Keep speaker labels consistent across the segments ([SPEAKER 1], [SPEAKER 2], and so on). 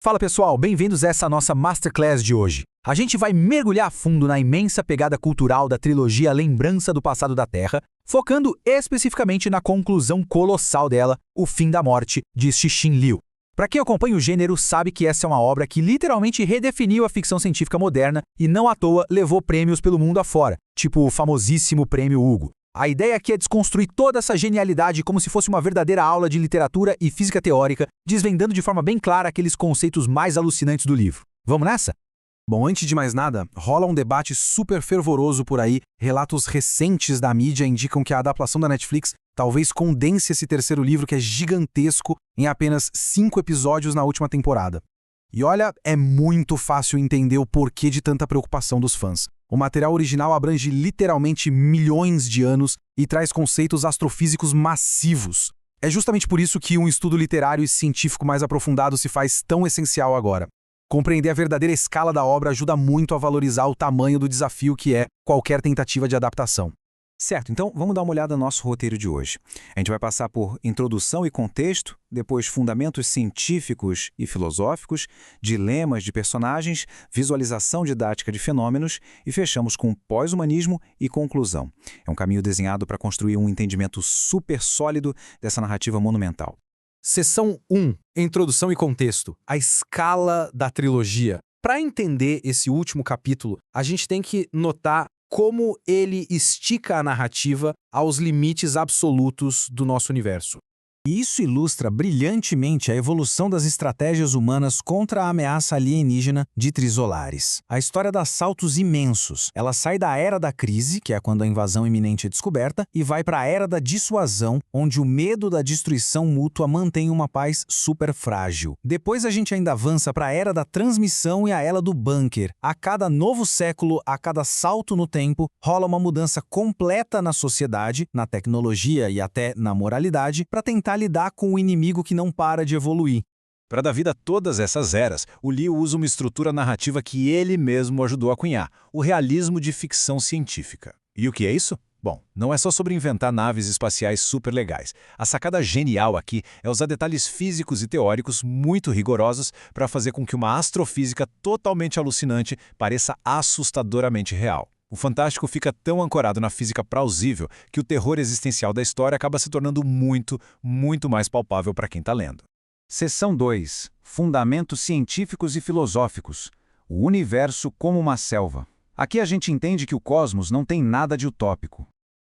[SPEAKER 1] Fala pessoal, bem-vindos a essa nossa Masterclass de hoje. A gente vai mergulhar a fundo na imensa pegada cultural da trilogia Lembrança do Passado da Terra, focando especificamente na conclusão colossal dela, O Fim da Morte, de Cixin Liu. Para quem acompanha o gênero, sabe que essa é uma obra que literalmente redefiniu a ficção científica moderna e não à toa levou prêmios pelo mundo afora, tipo o famosíssimo Prêmio Hugo. A ideia aqui é desconstruir toda essa genialidade como se fosse uma verdadeira aula de literatura e física teórica, desvendando de forma bem clara aqueles conceitos mais alucinantes do livro. Vamos nessa?
[SPEAKER 2] Bom, antes de mais nada, rola um debate super fervoroso por aí. Relatos recentes da mídia indicam que a adaptação da Netflix talvez condense esse terceiro livro, que é gigantesco, em apenas 5 episódios na última temporada. E olha, é muito fácil entender o porquê de tanta preocupação dos fãs. O material original abrange literalmente milhões de anos e traz conceitos astrofísicos massivos. É justamente por isso que um estudo literário e científico mais aprofundado se faz tão essencial agora. Compreender a verdadeira escala da obra ajuda muito a valorizar o tamanho do desafio que é qualquer tentativa de adaptação.
[SPEAKER 3] Certo, então vamos dar uma olhada no nosso roteiro de hoje. A gente vai passar por introdução e contexto, depois fundamentos científicos e filosóficos, dilemas de personagens, visualização didática de fenômenos e fechamos com pós-humanismo e conclusão. É um caminho desenhado para construir um entendimento super sólido dessa narrativa monumental.
[SPEAKER 2] Seção 1. Introdução e contexto. A escala da trilogia. Para entender esse último capítulo, a gente tem que notar como ele estica a narrativa aos limites absolutos do nosso universo.
[SPEAKER 4] E isso ilustra brilhantemente a evolução das estratégias humanas contra a ameaça alienígena de Trisolares. A história dá saltos imensos. Ela sai da era da crise, que é quando a invasão iminente é descoberta, e vai para a era da dissuasão, onde o medo da destruição mútua mantém uma paz super frágil. Depois a gente ainda avança para a era da transmissão e a era do bunker. A cada novo século, a cada salto no tempo, rola uma mudança completa na sociedade, na tecnologia e até na moralidade, para tentar lidar com o inimigo que não para de evoluir.
[SPEAKER 5] Para dar vida a todas essas eras, o Liu usa uma estrutura narrativa que ele mesmo ajudou a cunhar, o realismo de ficção científica. E o que é isso? Bom, não é só sobre inventar naves espaciais super legais. A sacada genial aqui é usar detalhes físicos e teóricos muito rigorosos para fazer com que uma astrofísica totalmente alucinante pareça assustadoramente real. O fantástico fica tão ancorado na física plausível que o terror existencial da história acaba se tornando muito mais palpável para quem está lendo.
[SPEAKER 3] Seção 2. Fundamentos científicos e filosóficos. O universo como uma selva. Aqui a gente entende que o cosmos não tem nada de utópico.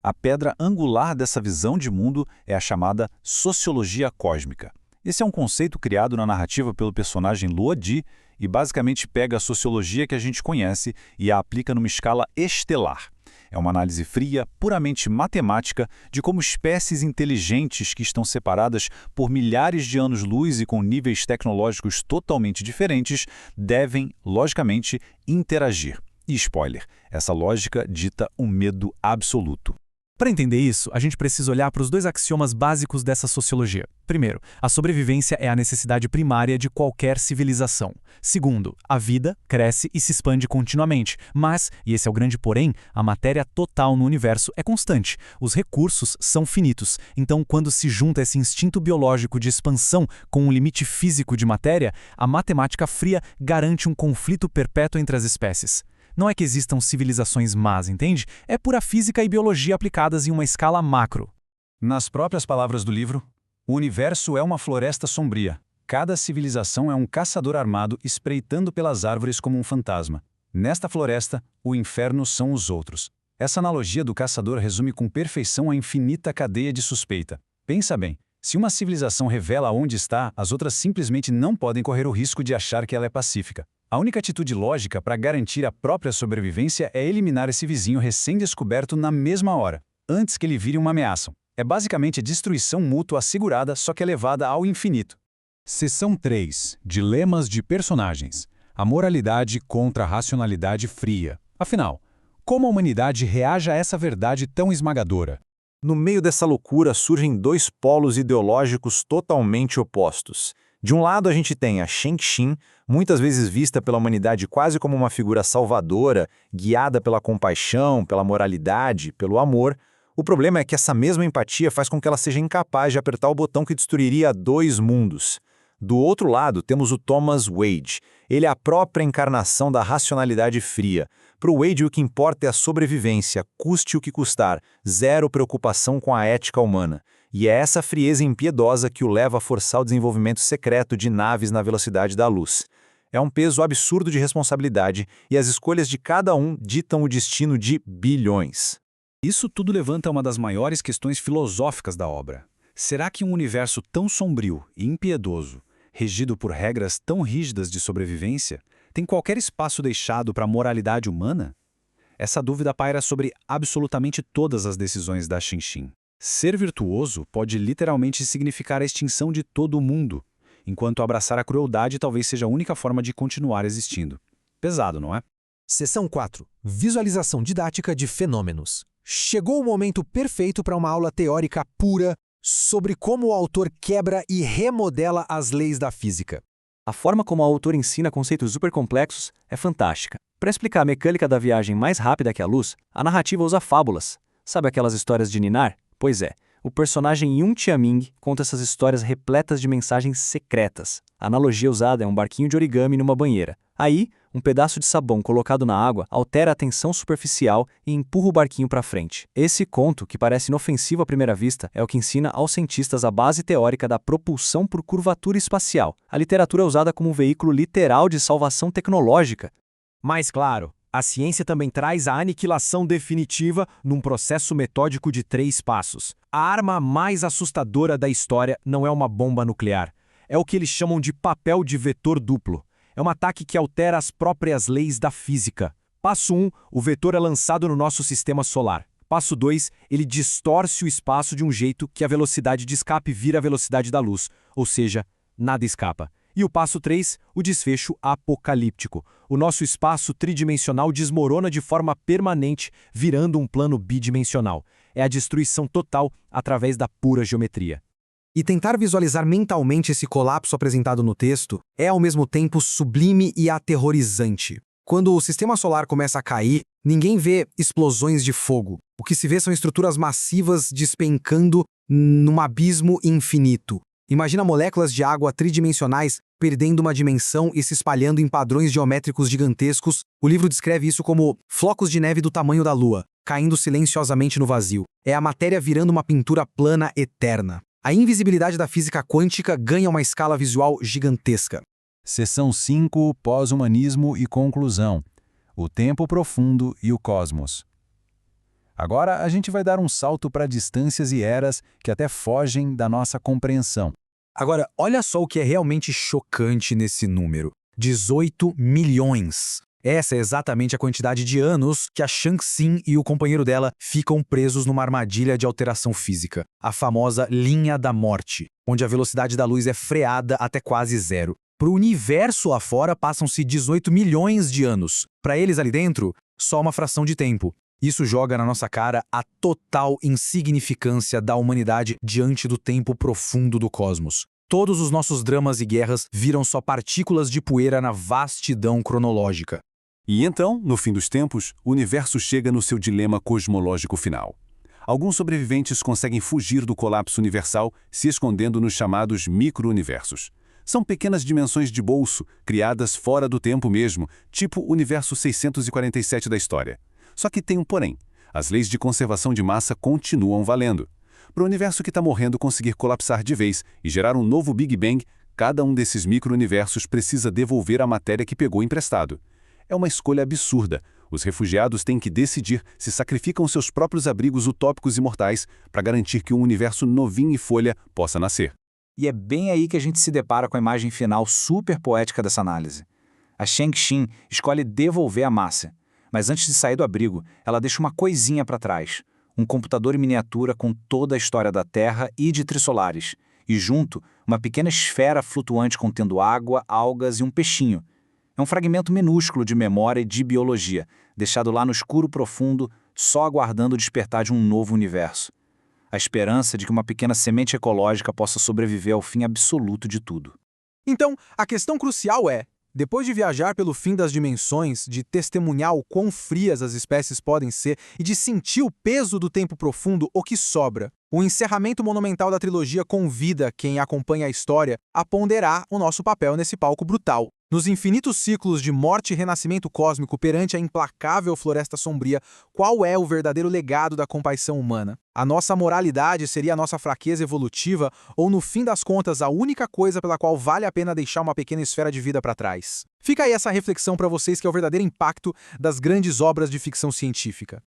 [SPEAKER 3] A pedra angular dessa visão de mundo é a chamada sociologia cósmica. Esse é um conceito criado na narrativa pelo personagem Luo Di e basicamente pega a sociologia que a gente conhece e a aplica numa escala estelar. É uma análise fria, puramente matemática, de como espécies inteligentes que estão separadas por milhares de anos-luz e com níveis tecnológicos totalmente diferentes devem, logicamente, interagir. E spoiler, essa lógica dita um medo absoluto.
[SPEAKER 6] Para entender isso, a gente precisa olhar para os 2 axiomas básicos dessa sociologia. Primeiro, a sobrevivência é a necessidade primária de qualquer civilização. Segundo, a vida cresce e se expande continuamente, mas, e esse é o grande porém, a matéria total no universo é constante. Os recursos são finitos, então quando se junta esse instinto biológico de expansão com um limite físico de matéria, a matemática fria garante um conflito perpétuo entre as espécies. Não é que existam civilizações más, entende? É pura física e biologia aplicadas em uma escala macro.
[SPEAKER 3] Nas próprias palavras do livro, o universo é uma floresta sombria. Cada civilização é um caçador armado espreitando pelas árvores como um fantasma. Nesta floresta, o inferno são os outros. Essa analogia do caçador resume com perfeição a infinita cadeia de suspeita. Pensa bem, se uma civilização revela onde está, as outras simplesmente não podem correr o risco de achar que ela é pacífica. A única atitude lógica para garantir a própria sobrevivência é eliminar esse vizinho recém-descoberto na mesma hora, antes que ele vire uma ameaça. É basicamente a destruição mútua assegurada, só que elevada ao infinito.
[SPEAKER 4] Seção 3. Dilemas de personagens. A moralidade contra a racionalidade fria. Afinal, como a humanidade reage a essa verdade tão esmagadora?
[SPEAKER 7] No meio dessa loucura surgem 2 polos ideológicos totalmente opostos. De um lado a gente tem a Shang-Xin, muitas vezes vista pela humanidade quase como uma figura salvadora, guiada pela compaixão, pela moralidade, pelo amor. O problema é que essa mesma empatia faz com que ela seja incapaz de apertar o botão que destruiria 2 mundos. Do outro lado, temos o Thomas Wade. Ele é a própria encarnação da racionalidade fria. Para o Wade, o que importa é a sobrevivência, custe o que custar, zero preocupação com a ética humana. E é essa frieza impiedosa que o leva a forçar o desenvolvimento secreto de naves na velocidade da luz. É um peso absurdo de responsabilidade e as escolhas de cada um ditam o destino de bilhões.
[SPEAKER 3] Isso tudo levanta uma das maiores questões filosóficas da obra. Será que um universo tão sombrio e impiedoso, regido por regras tão rígidas de sobrevivência, tem qualquer espaço deixado para a moralidade humana? Essa dúvida paira sobre absolutamente todas as decisões da Shin-Shin. Ser virtuoso pode literalmente significar a extinção de todo o mundo, enquanto abraçar a crueldade talvez seja a única forma de continuar existindo. Pesado, não é?
[SPEAKER 2] Seção 4. Visualização didática de fenômenos. Chegou o momento perfeito para uma aula teórica pura sobre como o autor quebra e remodela as leis da física.
[SPEAKER 8] A forma como o autor ensina conceitos supercomplexos é fantástica. Para explicar a mecânica da viagem mais rápida que a luz, a narrativa usa fábulas. Sabe aquelas histórias de ninar? Pois é, o personagem Yun Tiaming conta essas histórias repletas de mensagens secretas. A analogia usada é um barquinho de origami numa banheira. Aí, um pedaço de sabão colocado na água altera a tensão superficial e empurra o barquinho para frente. Esse conto, que parece inofensivo à primeira vista, é o que ensina aos cientistas a base teórica da propulsão por curvatura espacial. A literatura é usada como um veículo literal de salvação tecnológica.
[SPEAKER 9] Mais claro, a ciência também traz a aniquilação definitiva num processo metódico de 3 passos. A arma mais assustadora da história não é uma bomba nuclear. É o que eles chamam de papel de vetor duplo. É um ataque que altera as próprias leis da física. Passo 1, o vetor é lançado no nosso sistema solar. Passo 2, ele distorce o espaço de um jeito que a velocidade de escape vira a velocidade da luz, ou seja, nada escapa. E o passo 3, o desfecho apocalíptico. O nosso espaço tridimensional desmorona de forma permanente, virando um plano bidimensional. É a destruição total através da pura geometria.
[SPEAKER 2] E tentar visualizar mentalmente esse colapso apresentado no texto é ao mesmo tempo sublime e aterrorizante. Quando o sistema solar começa a cair, ninguém vê explosões de fogo. O que se vê são estruturas massivas despencando num abismo infinito. Imagina moléculas de água tridimensionais perdendo uma dimensão e se espalhando em padrões geométricos gigantescos. O livro descreve isso como flocos de neve do tamanho da Lua, caindo silenciosamente no vazio. É a matéria virando uma pintura plana eterna. A invisibilidade da física quântica ganha uma escala visual gigantesca.
[SPEAKER 5] Seção 5, Pós-humanismo e conclusão. O tempo profundo e o cosmos. Agora a gente vai dar um salto para distâncias e eras que até fogem da nossa compreensão.
[SPEAKER 2] Agora, olha só o que é realmente chocante nesse número. 18 milhões. Essa é exatamente a quantidade de anos que a Shang-Xin e o companheiro dela ficam presos numa armadilha de alteração física, a famosa linha da morte, onde a velocidade da luz é freada até quase zero. Para o universo lá fora passam-se 18 milhões de anos. Para eles ali dentro, só uma fração de tempo. Isso joga na nossa cara a total insignificância da humanidade diante do tempo profundo do cosmos. Todos os nossos dramas e guerras viram só partículas de poeira na vastidão cronológica.
[SPEAKER 10] E então, no fim dos tempos, o universo chega no seu dilema cosmológico final. Alguns sobreviventes conseguem fugir do colapso universal, se escondendo nos chamados micro-universos. São pequenas dimensões de bolso, criadas fora do tempo mesmo, tipo o universo 647 da história. Só que tem um porém. As leis de conservação de massa continuam valendo. Para o universo que está morrendo conseguir colapsar de vez e gerar um novo Big Bang, cada um desses micro-universos precisa devolver a matéria que pegou emprestado. É uma escolha absurda. Os refugiados têm que decidir se sacrificam seus próprios abrigos utópicos e mortais para garantir que um universo novinho e folha possa nascer.
[SPEAKER 3] E é bem aí que a gente se depara com a imagem final super poética dessa análise. A Shang-Xin escolhe devolver a massa, mas antes de sair do abrigo, ela deixa uma coisinha para trás. Um computador em miniatura com toda a história da Terra e de Trissolares, e junto, uma pequena esfera flutuante contendo água, algas e um peixinho. É um fragmento minúsculo de memória e de biologia, deixado lá no escuro profundo, só aguardando o despertar de um novo universo. A esperança de que uma pequena semente ecológica possa sobreviver ao fim absoluto de tudo.
[SPEAKER 2] Então, a questão crucial é, depois de viajar pelo fim das dimensões, de testemunhar o quão frias as espécies podem ser e de sentir o peso do tempo profundo, o que sobra? O encerramento monumental da trilogia convida quem acompanha a história a ponderar o nosso papel nesse palco brutal. Nos infinitos ciclos de morte e renascimento cósmico perante a implacável floresta sombria, qual é o verdadeiro legado da compaixão humana? A nossa moralidade seria a nossa fraqueza evolutiva ou, no fim das contas, a única coisa pela qual vale a pena deixar uma pequena esfera de vida para trás? Fica aí essa reflexão para vocês, que é o verdadeiro impacto das grandes obras de ficção científica.